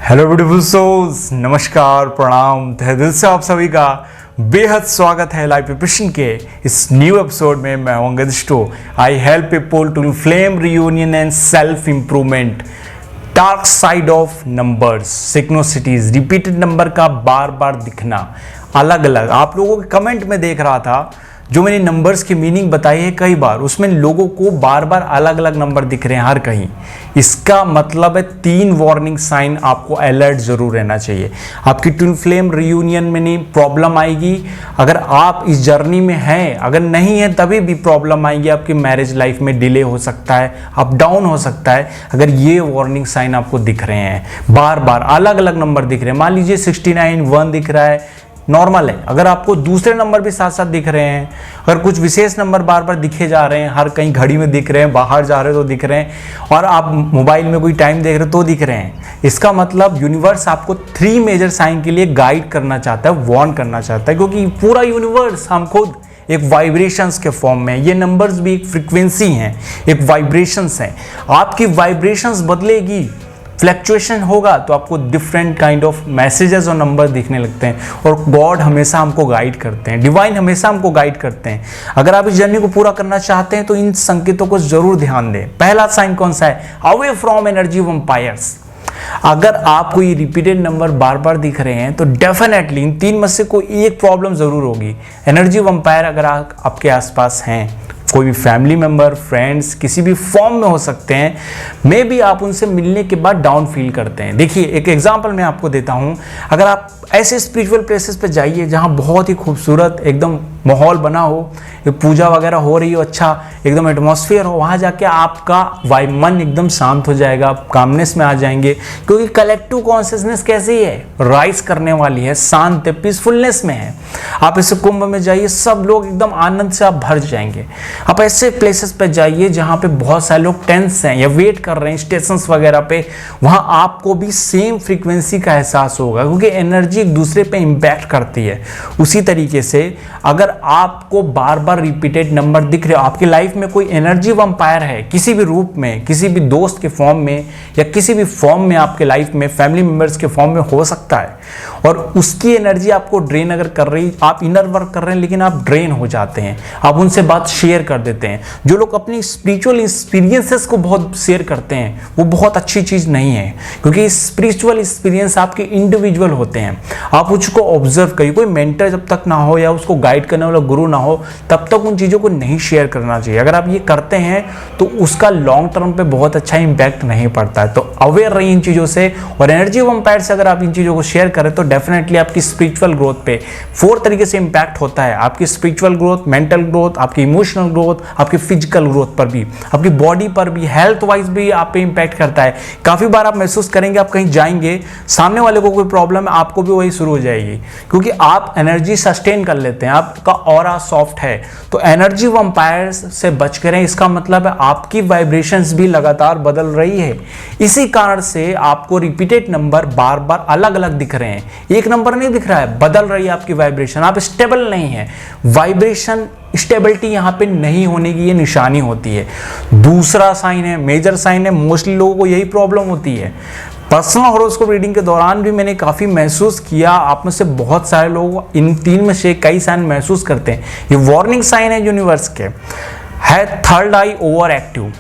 Hello beautiful souls, नमस्कार, प्रणाम, तहे दिल से आप सभी का बेहद स्वागत है लाइव प्रिपरेशन के इस न्यू एपिसोड में। मैं हूं अंगदिष्टो। I help people to flame reunion and self improvement, dark side of numbers, synchronicities, repeated number का बार बार दिखना अलग अलग। आप लोगों के कमेंट में देख रहा था जो मैंने नंबर्स की मीनिंग बताई है कई बार, उसमें लोगों को बार बार अलग अलग नंबर दिख रहे हैं हर कहीं। इसका मतलब है 3 वार्निंग साइन आपको अलर्ट जरूर रहना चाहिए। आपकी ट्विन फ्लेम रियूनियन में नहीं प्रॉब्लम आएगी अगर आप इस जर्नी में हैं, अगर नहीं है तभी भी प्रॉब्लम आएगी। आपकी मैरिज लाइफ में डिले हो सकता है, अप डाउन हो सकता है अगर ये वार्निंग साइन आपको दिख रहे हैं। बार बार अलग अलग नंबर दिख रहे हैं। मान लीजिए 69 1 दिख रहा है, नॉर्मल है। अगर आपको दूसरे नंबर भी साथ साथ दिख रहे हैं, अगर कुछ विशेष नंबर बार बार दिखे जा रहे हैं, हर कहीं घड़ी में दिख रहे हैं, बाहर जा रहे हो तो दिख रहे हैं, और आप मोबाइल में कोई टाइम देख रहे हो तो दिख रहे हैं, इसका मतलब यूनिवर्स आपको 3 मेजर साइन के लिए गाइड करना चाहता है, वार्न करना चाहता है। क्योंकि पूरा यूनिवर्स, हम खुद एक वाइब्रेशंस के फॉर्म में, ये नंबर्स भी एक फ्रीक्वेंसी हैं, एक वाइब्रेशंस हैं। आपकी वाइब्रेशंस बदलेगी, फ्लैक्चुएशन होगा तो आपको डिफरेंट काइंड ऑफ मैसेजेस और नंबर दिखने लगते हैं। और गॉड हमेशा हमको गाइड करते हैं, डिवाइन हमेशा हमको गाइड करते हैं। अगर आप इस जर्नी को पूरा करना चाहते हैं तो इन संकेतों को जरूर ध्यान दें। पहला साइन कौन सा है? Away from energy vampires. अगर आपको ये रिपीटेड नंबर बार बार दिख रहे हैं तो डेफिनेटली इन 3 में से कोई एक प्रॉब्लम जरूर होगी। एनर्जी वैम्पायर अगर आपके आसपास हैं, कोई भी फैमिली मेंबर, फ्रेंड्स, किसी भी फॉर्म में हो सकते हैं, मे बी आप उनसे मिलने के बाद डाउन फील करते हैं। देखिए एक एग्जांपल मैं आपको देता हूं। अगर आप ऐसे स्पिरिचुअल प्लेसेस पे जाइए जहां बहुत ही खूबसूरत एकदम माहौल बना हो, पूजा वगैरह हो रही हो, अच्छा एकदम एटमॉस्फेयर हो, वहां जाके आपका मन एकदम शांत हो जाएगा, आप कामनेस में आ जाएंगे। क्योंकि कलेक्टिव कॉन्शियसनेस कैसी है? राइज करने वाली है, शांत है, पीसफुलनेस में है। आप इस कुंभ में जाइए, सब लोग एकदम आनंद से आप भर जाएंगे। आप ऐसे प्लेसेस पे जाइए जहां पे बहुत सारे लोग टेंस हैं या वेट कर रहे हैं स्टेशन वगैरह पे, वहां आपको भी सेम फ्रीक्वेंसी का एहसास होगा, क्योंकि एनर्जी एक दूसरे पे इंपैक्ट करती है। उसी तरीके से अगर आपको बार बार रिपीटेड नंबर दिख रहे हो, आपकी लाइफ में कोई एनर्जी वैम्पायर है किसी भी रूप में, किसी भी दोस्त के फॉर्म में या किसी भी फॉर्म में आपके लाइफ में, फैमिली मेंबर्स के फॉर्म में हो सकता है, और उसकी एनर्जी आपको ड्रेन अगर कर रही, आप इनर वर्क कर रहे हैं लेकिन आप ड्रेन हो जाते हैं, आप उनसे बात शेयर कर देते हैं। जो लोग अपनी स्पिरिचुअल एक्सपीरियंसेस को बहुत शेयर करते हैं वो बहुत अच्छी चीज नहीं है, क्योंकि स्पिरिचुअल एक्सपीरियंस आपके इंडिविजुअल होते हैं। आप उसको ऑब्जर्व करिए। कोई मेंटर जब तक ना हो या उसको गाइड करने वाला गुरु ना हो तब तक उन चीजों को नहीं शेयर करना चाहिए। अगर आप ये करते हैं तो उसका लॉन्ग टर्म पे बहुत अच्छा इंपैक्ट नहीं पड़ता है। तो अवेयर रहिए इन चीजों से, और एनर्जी वैम्पायर से अगर आप इन चीजों को शेयर करें तो डेफिनेटली आपकी स्पिरिचुअल ग्रोथ पे 4 तरीके से इंपैक्ट होता है। आपकी स्पिरिचुअल ग्रोथ, मेंटल ग्रोथ, आपकी इमोशनल ग्रोथ, आपकी फिजिकल ग्रोथ पर भी, आपकी बॉडी पर भी, हेल्थ वाइज भी आप पे इंपैक्ट करता है। काफी बार आप महसूस करेंगे, आप कहीं जाएंगे, सामने वाले को कोई प्रॉब्लम है, आपको भी वही शुरू हो जाएगी, क्योंकि आप एनर्जी सस्टेन कर लेते हैं, आपका ऑरा सॉफ्ट है। तो एनर्जी वैम्पायर्स से बच करें, इसका मतलब है आपकी वाइब्रेशंस भी लगातार बदल रही है। इसी कारण से आपको रिपीटेड नंबर बार बार अलग अलग दिख रहे हैं। एक नंबर नहीं दिख रहा है, बदल रही है आपकी वाइब्रेशन, आप स्टेबल नहीं है। वाइब्रेशन स्टेबिलिटी यहां पे नहीं होने की ये निशानी होती है। दूसरा साइन है, मेजर साइन है, मोस्टली लोगों को यही प्रॉब्लम होती है। पर्सनल हॉरोस्कोप रीडिंग के दौरान भी मैंने काफी महसूस किया, आप में से बहुत सारे लोग इन 3 में से कई साइन महसूस करते हैं। ये वार्निंग साइन है यूनिवर्स के, है थर्ड आई ओवर एक्टिव।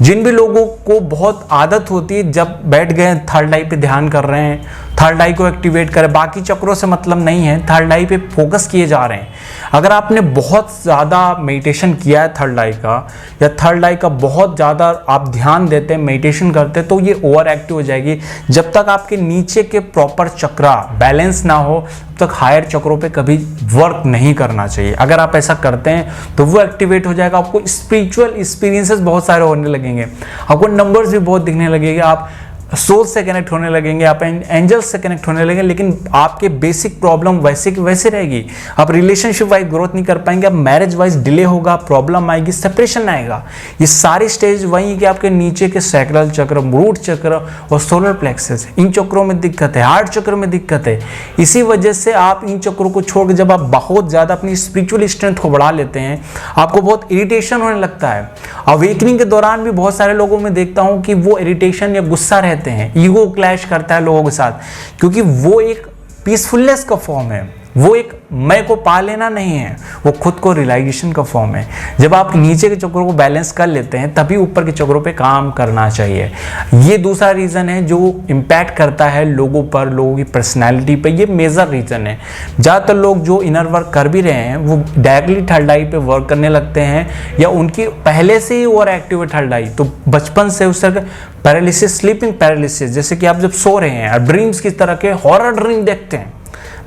जिन भी लोगों को बहुत आदत होती है, जब बैठ गए थर्ड आई पे ध्यान कर रहे हैं, थर्ड आई को एक्टिवेट करें, बाकी चक्रों से मतलब नहीं है, थर्ड आई पे फोकस किए जा रहे हैं। अगर आपने बहुत ज़्यादा मेडिटेशन किया है थर्ड आई का, या थर्ड आई का बहुत ज़्यादा आप ध्यान देते हैं, मेडिटेशन करते हैं, तो ये ओवर एक्टिव हो जाएगी। जब तक आपके नीचे के प्रॉपर चक्रा बैलेंस ना हो तब तक हायर चक्रों पे कभी वर्क नहीं करना चाहिए। अगर आप ऐसा करते हैं तो वो एक्टिवेट हो जाएगा, आपको स्पिरिचुअल एक्सपीरियंसेस बहुत सारे होने लगेंगे, आपको नंबर्स भी बहुत दिखने लगेंगे, आप सोल से कनेक्ट होने लगेंगे, आप एंजल्स से कनेक्ट होने लगेंगे, लेकिन आपके बेसिक प्रॉब्लम वैसे की वैसे रहेगी। आप रिलेशनशिप वाइज ग्रोथ नहीं कर पाएंगे, आप मैरिज वाइज डिले होगा, प्रॉब्लम आएगी, सेपरेशन आएगा। ये सारी स्टेज वही कि आपके नीचे के सैक्रल चक्र, रूट चक्र और सोलर प्लेक्सस, इन चक्रों में दिक्कत है, हार्ट चक्र में दिक्कत है। इसी वजह से आप इन चक्रों को छोड़ के जब आप बहुत ज़्यादा अपनी स्पिरिचुअल स्ट्रेंथ को बढ़ा लेते हैं, आपको बहुत इरिटेशन होने लगता है। अवेकनिंग के दौरान भी बहुत सारे लोगों में देखता हूँ कि वो इरिटेशन या गुस्सा रहता रहते हैं, ईगो क्लैश करता है लोगों के साथ, क्योंकि वो एक पीसफुलनेस का फॉर्म है, वो एक मैं को पा लेना नहीं है, वो खुद को रियलाइजेशन का फॉर्म है। जब आप नीचे के चक्रों को बैलेंस कर लेते हैं तभी ऊपर के चक्रों पे काम करना चाहिए। ये दूसरा रीज़न है जो इम्पैक्ट करता है लोगों पर, लोगों की पर्सनैलिटी पे, ये मेजर रीज़न है। ज़्यादातर लोग जो इनर वर्क कर भी रहे हैं वो डायरेक्टली थर्ड आई पे वर्क करने लगते हैं, या उनकी पहले से ही ओवर एक्टिव है थर्ड आई, तो बचपन से उस तरह पैरालिसिस, स्लीपिंग पैरालिसिस, जैसे कि आप जब सो रहे हैं और ड्रीम्स की तरह के हॉरर ड्रीम देखते हैं,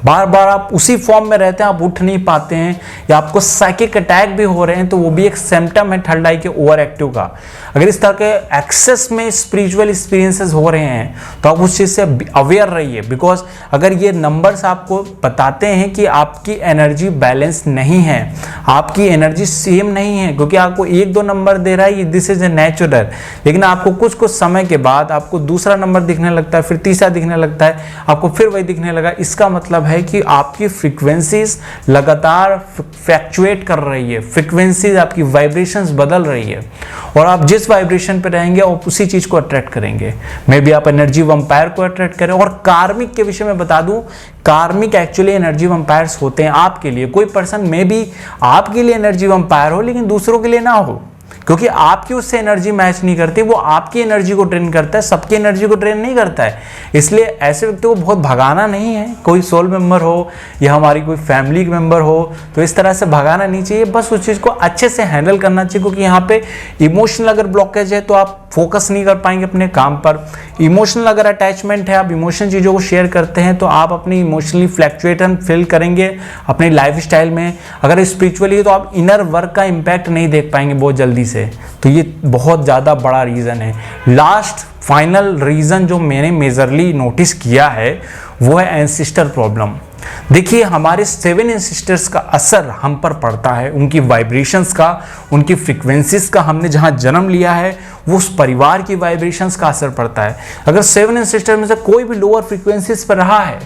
बार बार आप उसी फॉर्म में रहते हैं, आप उठ नहीं पाते हैं, या आपको साइकिक अटैक भी हो रहे हैं, तो वो भी एक सिम्टम है थर्ड आई के ओवर एक्टिव का। अगर इस तरह के एक्सेस में स्पिरिचुअल एक्सपीरियंसेस हो रहे हैं तो आप उस चीज़ से अवेयर रहिए, बिकॉज अगर ये नंबर्स आपको बताते हैं कि आपकी एनर्जी बैलेंस नहीं है, आपकी एनर्जी सेम नहीं है, क्योंकि आपको 1-2 नंबर दे रहा है, दिस इज ए नेचुरल, लेकिन आपको कुछ कुछ समय के बाद आपको दूसरा नंबर दिखने लगता है, फिर तीसरा दिखने लगता है, आपको फिर वही दिखने लगा। इसका मतलब है कि आपकी फ्रीक्वेंसीज लगातार फ्लक्चुएट कर रही है, फ्रीक्वेंसीज आपकी वाइब्रेशंस बदल रही है, और आप जिस वाइब्रेशन पे रहेंगे आप उसी चीज को अट्रैक्ट करेंगे। मे बी आप एनर्जी वंपायर को अट्रैक्ट करें। और कार्मिक के विषय में बता दूं, कार्मिक एक्चुअली एनर्जी वंपायर्स होते हैं आपके लिए। कोई पर्सन मे बी आपके लिए एनर्जी वंपायर हो लेकिन दूसरों के लिए ना हो, क्योंकि आपकी उससे एनर्जी मैच नहीं करती, वो आपकी एनर्जी को ड्रेन करता है, सबकी एनर्जी को ड्रेन नहीं करता है। इसलिए ऐसे व्यक्ति को बहुत भगाना नहीं है, कोई सोल मेंबर हो या हमारी कोई फैमिली मेंबर हो तो इस तरह से भगाना नहीं चाहिए, बस उस चीज़ को अच्छे से हैंडल करना चाहिए, क्योंकि यहाँ पे इमोशनल अगर ब्लॉकेज है तो आप फोकस नहीं कर पाएंगे अपने काम पर। इमोशनल अगर अटैचमेंट है, आप इमोशनल चीज़ों को शेयर करते हैं तो आप अपनी इमोशनली फ्लैक्चुएशन फील करेंगे अपनी लाइफ स्टाइल में। अगर स्पिरिचुअली है तो आप इनर वर्क का इम्पैक्ट नहीं देख पाएंगे बहुत जल्दी से, तो ये बहुत ज़्यादा बड़ा रीज़न है। लास्ट फाइनल रीज़न जो मैंने मेजरली नोटिस किया है वो है एंसिस्टर प्रॉब्लम। देखिए, हमारे 7 एंसिस्टर्स का असर हम पर पड़ता है, उनकी वाइब्रेशंस का, उनकी फ्रीक्वेंसीज का, हमने जहां जन्म लिया है वो उस परिवार की वाइब्रेशंस का असर पड़ता है। अगर 7 एंसिस्टर में से कोई भी लोअर फ्रीक्वेंसीज पर रहा है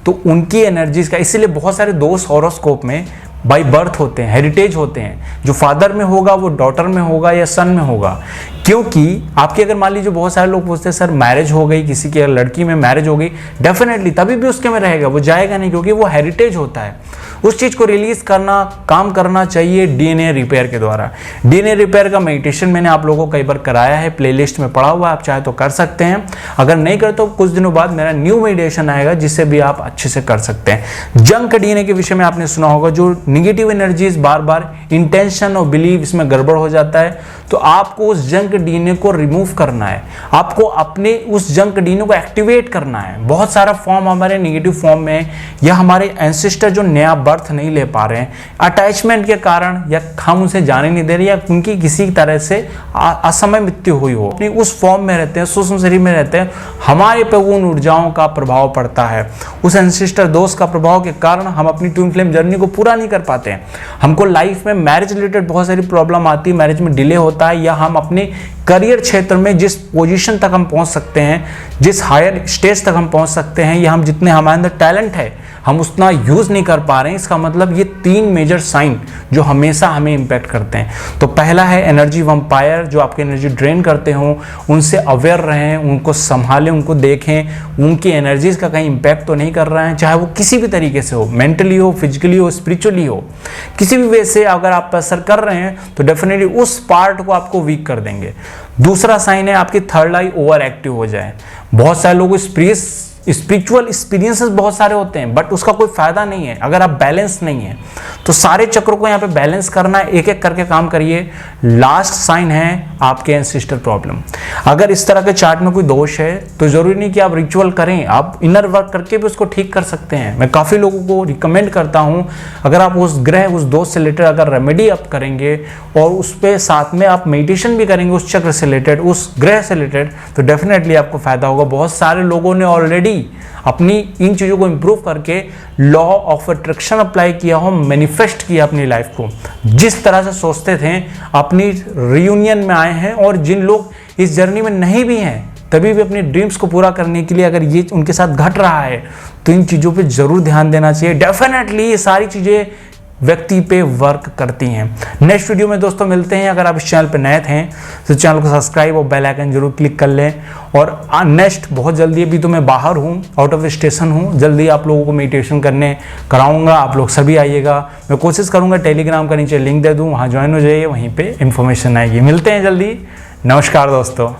तो उनकी एनर्जीज का, इसीलिए बहुत सारे दोस्त हॉरोस्कोप में बाय बर्थ होते हैं, हेरिटेज होते हैं, जो फादर में होगा वो डॉटर में होगा या सन में होगा। क्योंकि आपके अगर मान लीजिए बहुत सारे लोग पूछते हैं सर मैरिज हो गई, किसी की लड़की में मैरिज हो गई, डेफिनेटली तभी भी उसके में रहेगा, वो जाएगा नहीं, क्योंकि वो हेरिटेज होता है। उस चीज़ को रिलीज करना, काम करना चाहिए डीएनए रिपेयर के द्वारा। डीएनए रिपेयर का मेडिटेशन मैंने आप लोगों को कई बार कराया है, प्लेलिस्ट में पड़ा हुआ है, आप चाहे तो कर सकते हैं। अगर नहीं करते तो कुछ दिनों बाद मेरा न्यू मेडिटेशन आएगा जिससे भी आप अच्छे से कर सकते हैं। जंक डीएनए के विषय में आपने सुना होगा, जो निगेटिव एनर्जीज बार बार इंटेंशन और बिलीव इसमें गड़बड़ हो जाता है, तो आपको उस जंक डीएनए को रिमूव करना है, आपको अपने उस जंक डीएनए को एक्टिवेट करना है। बहुत सारा फॉर्म हमारे निगेटिव फॉर्म में है, या हमारे एंसेस्टर जो नया बर्थ नहीं ले पा रहे हैं अटैचमेंट के कारण, या हम उनसे जाने नहीं दे रहे, या उनकी किसी तरह से असमय मृत्यु हुई हो, अपनी उस फॉर्म में रहते हैं, सूक्ष्म शरीर में रहते हैं, हमारे पे उन ऊर्जाओं का प्रभाव पड़ता है। उस एंसेस्टर दोष का प्रभाव के कारण हम अपनी ट्विन फ्लेम जर्नी को पूरा नहीं कर पाते हैं। हमको लाइफ में मैरिज रिलेटेड बहुत सारी प्रॉब्लम आती है, मैरिज में डिले होता है, या हम अपने करियर क्षेत्र में जिस पोजीशन तक हम पहुंच सकते हैं, जिस हायर स्टेज तक हम पहुंच सकते हैं, या हम जितने हमारे अंदर टैलेंट है हम उतना यूज नहीं कर पा रहे हैं। इसका मतलब ये 3 मेजर साइन जो हमेशा हमें इंपैक्ट करते हैं। तो पहला है एनर्जी वंपायर, जो आपकी एनर्जी ड्रेन करते हो, उनसे अवेयर रहें, उनको संभालें, उनको देखें, उनकी एनर्जीज का कहीं इंपैक्ट तो नहीं कर रहे हैं, चाहे वो किसी भी तरीके से हो, मेंटली हो, फिजिकली हो, स्पिरिचुअली हो, किसी भी वे से अगर आप असर कर रहे हैं तो डेफिनेटली उस पार्ट को आपको वीक कर देंगे। दूसरा साइन है आपकी थर्ड आई ओवर एक्टिव हो जाए। बहुत सारे लोग स्पिरिचुअल एक्सपीरियंसेस बहुत सारे होते हैं, बट उसका कोई फायदा नहीं है अगर आप बैलेंस नहीं है। तो सारे चक्रों को यहाँ पे बैलेंस करना है, एक एक करके काम करिए। लास्ट साइन है आपके एंसेस्टर प्रॉब्लम। अगर इस तरह के चार्ट में कोई दोष है तो जरूरी नहीं कि आप रिचुअल करें, आप इनर वर्क करके भी उसको ठीक कर सकते हैं। मैं काफ़ी लोगों को रिकमेंड करता हूँ, अगर आप उस ग्रह, उस दोष से रिलेटेड अगर रेमेडी आप करेंगे और उस पर साथ में आप मेडिटेशन भी करेंगे उस चक्र से रिलेटेड, उस ग्रह से रिलेटेड, तो डेफिनेटली आपको फायदा होगा। बहुत सारे लोगों ने ऑलरेडी अपनी इन चीज़ों को इंप्रूव करके लॉ ऑफ अट्रैक्शन अप्लाई किया हो, मैनिफेस्ट किया अपनी लाइफ को, जिस तरह से सोचते थे अपनी रियूनियन में आए हैं। और जिन लोग इस जर्नी में नहीं भी हैं तभी भी अपनी ड्रीम्स को पूरा करने के लिए अगर ये उनके साथ घट रहा है तो इन चीज़ों पे जरूर ध्यान देना चाहिए। डेफिनेटली ये सारी चीज़ें व्यक्ति पे वर्क करती हैं। नेक्स्ट वीडियो में दोस्तों मिलते हैं। अगर आप इस चैनल पे नए थे तो चैनल को सब्सक्राइब और बेल आइकन जरूर क्लिक कर लें। और नेक्स्ट बहुत जल्दी, अभी तो मैं बाहर हूँ, आउट ऑफ स्टेशन हूँ, जल्दी आप लोगों को मेडिटेशन करने कराऊंगा। आप लोग सभी आइएगा। मैं कोशिश करूँगा टेलीग्राम का नीचे लिंक दे दूँ, वहाँ ज्वाइन हो जाइए, वहीं पर इंफॉर्मेशन आएगी। मिलते हैं जल्दी। नमस्कार दोस्तों।